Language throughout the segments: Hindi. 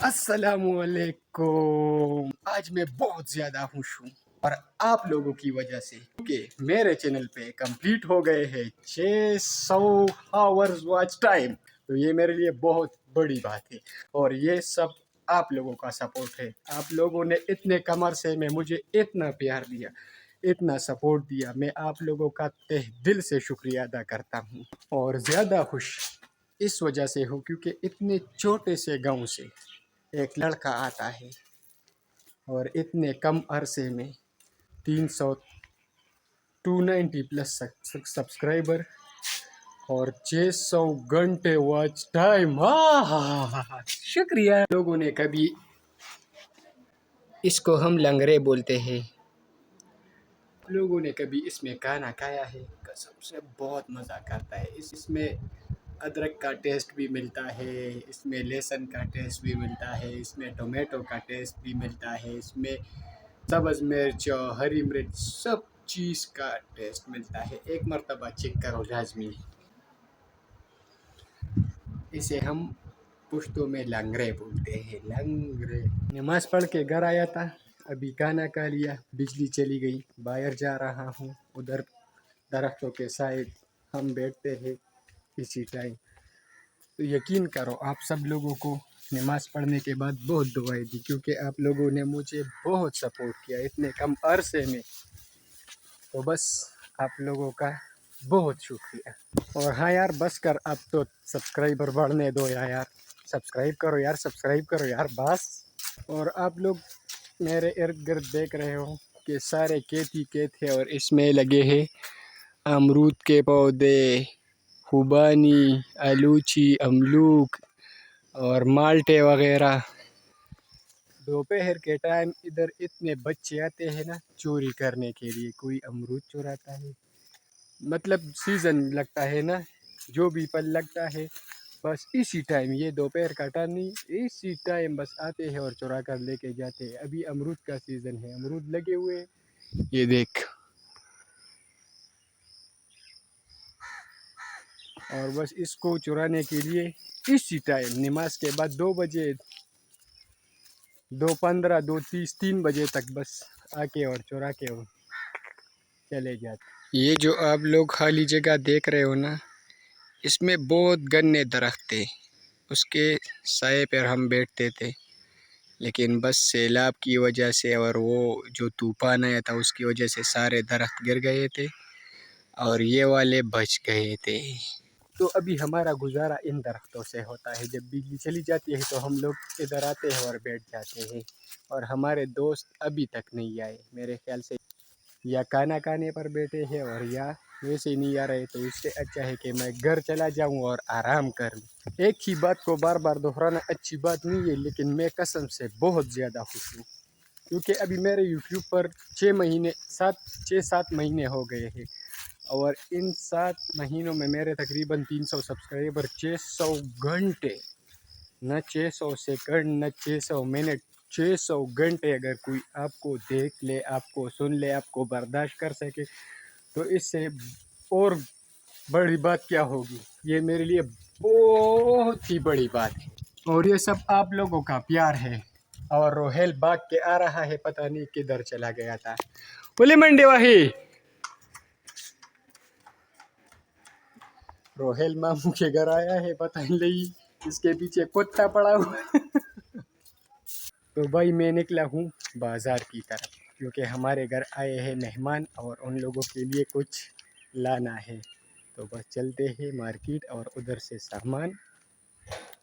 अस्सलामुअलैकुम। आज मैं बहुत ज़्यादा खुश हूँ और आप लोगों की वजह से, क्योंकि मेरे चैनल पे कंप्लीट हो गए हैं 600 आवर्स वॉच टाइम। तो ये मेरे लिए बहुत बड़ी बात है और ये सब आप लोगों का सपोर्ट है। आप लोगों ने इतने कम अरसे में मुझे इतना प्यार दिया, इतना सपोर्ट दिया। मैं आप लोगों का तहे दिल से शुक्रिया अदा करता हूँ और ज़्यादा खुश इस वजह से हूँ क्योंकि इतने छोटे से गांव से एक लड़का आता है और इतने कम अरसे में 300 290 प्लस सब्सक्राइबर और 600 घंटे वॉच टाइम। शुक्रिया। लोगों ने कभी, इसको हम लंगरे बोलते हैं, लोगों ने कभी इसमें खाना खाया है? कसम से बहुत मज़ा करता है। इसमें अदरक का टेस्ट भी मिलता है, इसमें लहसुन का टेस्ट भी मिलता है, इसमें टोमेटो का टेस्ट भी मिलता है, इसमें सब्ज़ मिर्च और हरी मिर्च सब चीज़ का टेस्ट मिलता है। एक मरतबा चेक करो लाजमी। इसे हम पुश्तो में लंगरे बोलते हैं, लंगरे। नमाज पढ़ के घर आया था, अभी खाना खा लिया, बिजली चली गई। बाहर जा रहा हूँ, उधर दरख्तों के साइड हम बैठते हैं इसी टाइम। तो यकीन करो आप सब लोगों को नमाज़ पढ़ने के बाद बहुत दुआएं दी, क्योंकि आप लोगों ने मुझे बहुत सपोर्ट किया इतने कम अरसे में। तो बस आप लोगों का बहुत शुक्रिया। और हाँ यार, बस कर, अब तो सब्सक्राइबर बढ़ने दो यार। सब्सक्राइब करो यार, सब्सक्राइब करो यार, बस। और आप लोग मेरे इर्द गिर्द देख रहे हो कि सारे खेत ही खेत है और इसमें लगे हैं अमरूद के पौधे, खुबानी, आलूची, अमलूक और माल्टे वगैरह। दोपहर के टाइम इधर इतने बच्चे आते हैं ना चोरी करने के लिए। कोई अमरूद चुराता है, मतलब सीज़न लगता है ना, जो भी फल लगता है बस इसी टाइम, ये दोपहर का टाइम नहीं, इसी टाइम बस आते हैं और चुरा कर लेके जाते हैं। अभी अमरूद का सीज़न है, अमरूद लगे हुए हैं, ये देख। और बस इसको चुराने के लिए इसी टाइम नमाज के बाद 2 बजे, 2:15, 2:30, 3 बजे तक बस आके और चुरा के और चले जाते। ये जो आप लोग खाली जगह देख रहे हो ना, इसमें बहुत घने दरख्त थे, उसके साए पर हम बैठते थे। लेकिन बस सैलाब की वजह से और वो जो तूफ़ान आया था उसकी वजह से सारे दरख्त गिर गए थे और ये वाले बच गए थे। तो अभी हमारा गुजारा इन दरख्तों से होता है। जब बिजली चली जाती है तो हम लोग इधर आते हैं और बैठ जाते हैं। और हमारे दोस्त अभी तक नहीं आए, मेरे ख्याल से या खाना खाने पर बैठे हैं और या वैसे ही नहीं आ रहे। तो इससे अच्छा है कि मैं घर चला जाऊं और आराम कर लूं। एक ही बात को बार बार दोहराना अच्छी बात नहीं है, लेकिन मैं कसम से बहुत ज़्यादा खुश हूँ क्योंकि अभी मेरे यूट्यूब पर 6-7 महीने हो गए हैं और इन 7 महीनों में मेरे तकरीबन 300 सब्सक्राइबर, 600 घंटे, न 600 सेकंड, न 600 मिनट, 600 घंटे अगर कोई आपको देख ले, आपको सुन ले, आपको बर्दाश्त कर सके, तो इससे और बड़ी बात क्या होगी। ये मेरे लिए बहुत ही बड़ी बात है और ये सब आप लोगों का प्यार है। और रोहेल भाग के आ रहा है, पता नहीं किधर चला गया था। बोले मंडे वाही, रोहेल मामू के घर आया है, पता नहीं इसके पीछे कुत्ता पड़ा हुआ। तो भाई मैं निकला हूँ बाज़ार की तरफ क्योंकि हमारे घर आए हैं मेहमान और उन लोगों के लिए कुछ लाना है। तो बस चलते हैं मार्केट और उधर से सामान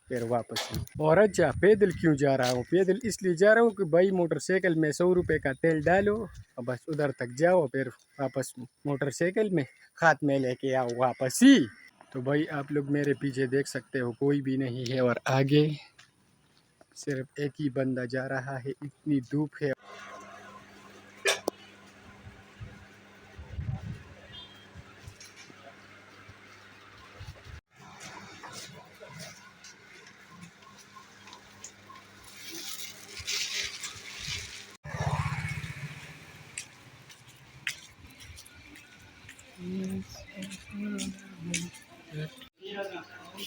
फिर वापस। और अच्छा, पैदल क्यों जा रहा हूँ? पैदल इसलिए जा रहा हूँ कि भाई मोटरसाइकिल में 100 रुपये का तेल डालो और बस उधर तक जाओ, फिर वापस मोटरसाइकिल में हाथ में लेके आओ वापस ही। तो भाई आप लोग मेरे पीछे देख सकते हो कोई भी नहीं है और आगे सिर्फ एक ही बंदा जा रहा है, इतनी धूप है।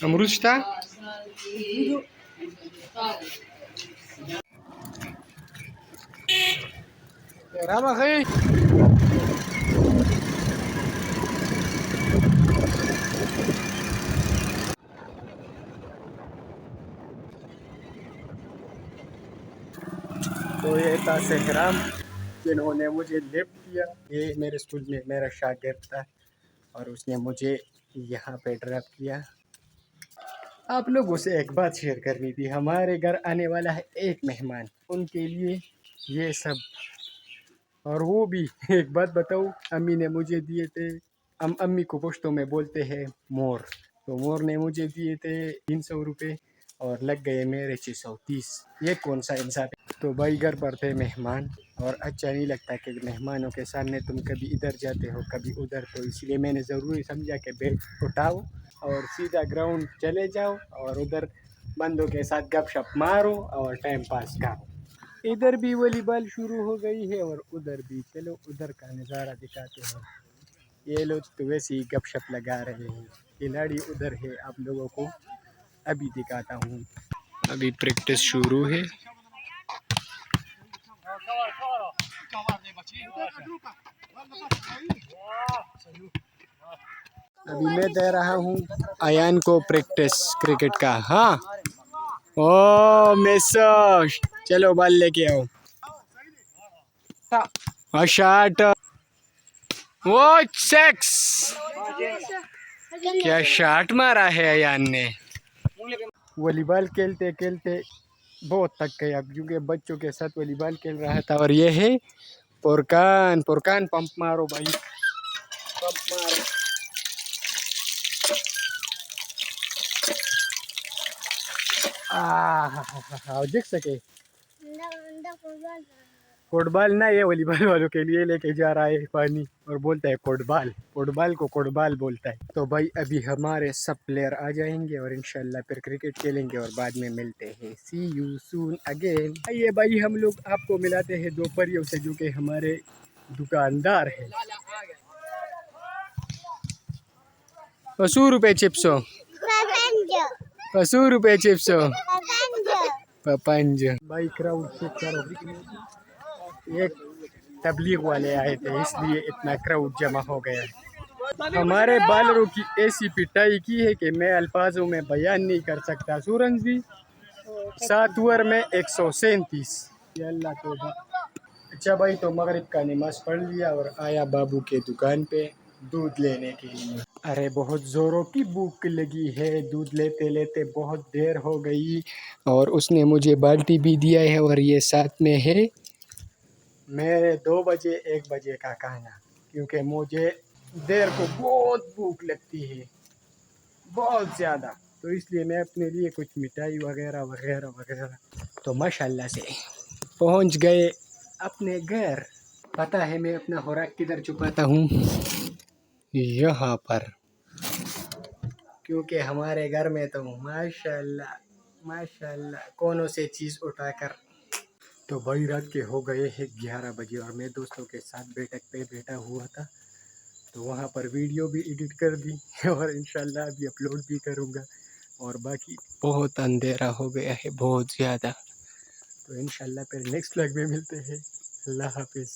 अमरूद था रामा खई तो ये था सहराम जिन्होंने मुझे लिफ्ट किया। ये मेरे स्कूल में मेरा शागिर्द था और उसने मुझे यहाँ पे ड्रॉप किया। आप लोगों से एक बात शेयर करनी थी, हमारे घर आने वाला है एक मेहमान, उनके लिए ये सब। और वो भी एक बात बताऊँ, अम्मी ने मुझे दिए थे, हम अम्मी को पश्तो में बोलते हैं मोर, तो मोर ने मुझे दिए थे 300 रुपये और लग गए मेरे 630। ये कौन सा इंसाफ है। तो भाई घर पर थे मेहमान और अच्छा नहीं लगता कि मेहमानों के सामने तुम कभी इधर जाते हो कभी उधर, तो इसलिए मैंने ज़रूरी समझा कि बैग उठाओ और सीधा ग्राउंड चले जाओ और उधर बंदों के साथ गपशप मारो और टाइम पास करो। इधर भी वॉलीबॉल शुरू हो गई है और उधर भी, चलो उधर का नज़ारा दिखाते हैं। ये लोग तो वैसे ही गपशप लगा रहे हैं, खिलाड़ी उधर है, आप लोगों को अभी दिखाता हूँ। अभी प्रैक्टिस शुरू है। अभी मैं दे रहा हूँ अयान को प्रैक्टिस क्रिकेट का। हाँ ओ मैसेज, चलो बॉल लेके आओ और शॉट। वो सेक्स, क्या शॉट मारा है अयान ने। वॉलीबॉल खेलते खेलते बहुत थक गया क्योंकि बच्चों के साथ वॉलीबॉल खेल रहा था। और ये है फुरकान, फुरकान पंप मारो भाई, पंप मारो। देख सके फुटबॉल ना, ये वॉलीबॉल वालों के लिए लेके जा रहा है पानी और बोलता है फुटबॉल, फुटबॉल को फुटबॉल बोलता है। तो भाई अभी हमारे सब प्लेयर आ जाएंगे और इंशाल्लाह फिर क्रिकेट खेलेंगे और बाद में मिलते हैं। सी यू सून अगेन। आइए भाई हम लोग आपको मिलाते हैं दो परियों से जो कि हमारे दुकानदार है। 100 रुपये चिप्सो, 100 रुपये चिप्सो पपंज। भाई क्राउड चेक करो, एक तबलीग वाले आए थे इसलिए इतना क्राउड जमा हो गया है। हमारे बालरों की ऐसी पिटाई की है कि मैं अल्फाजों में बयान नहीं कर सकता। सूरज भी 7 ओवर में 137। अल्लाह तौबा। अच्छा भाई, तो मगरिब का नमाज पढ़ लिया और आया बाबू के दुकान पे दूध लेने के लिए। अरे बहुत ज़ोरों की भूख लगी है, दूध लेते लेते बहुत देर हो गई और उसने मुझे बाल्टी भी दिया है और ये साथ में है मेरे 2 बजे 1 बजे का खाना, क्योंकि मुझे देर को बहुत भूख लगती है, बहुत ज़्यादा, तो इसलिए मैं अपने लिए कुछ मिठाई वगैरह वगैरह वगैरह। तो माशाल्लाह से पहुंच गए अपने घर। पता है मैं अपना खुराक किधर छुपाता हूँ, यहाँ पर, क्योंकि हमारे घर में तो माशाल्लाह माशाल्लाह कौनों से चीज़ उठाकर। तो भाई रात के हो गए हैं 11 बजे और मैं दोस्तों के साथ बैठक पे बैठा हुआ था, तो वहाँ पर वीडियो भी एडिट कर दी और इंशाल्लाह अभी अपलोड भी करूँगा। और बाकी बहुत अंधेरा हो गया है, बहुत ज़्यादा, तो इंशाल्लाह फिर नेक्स्ट व्लॉग में मिलते हैं। अल्लाह हाफिज़।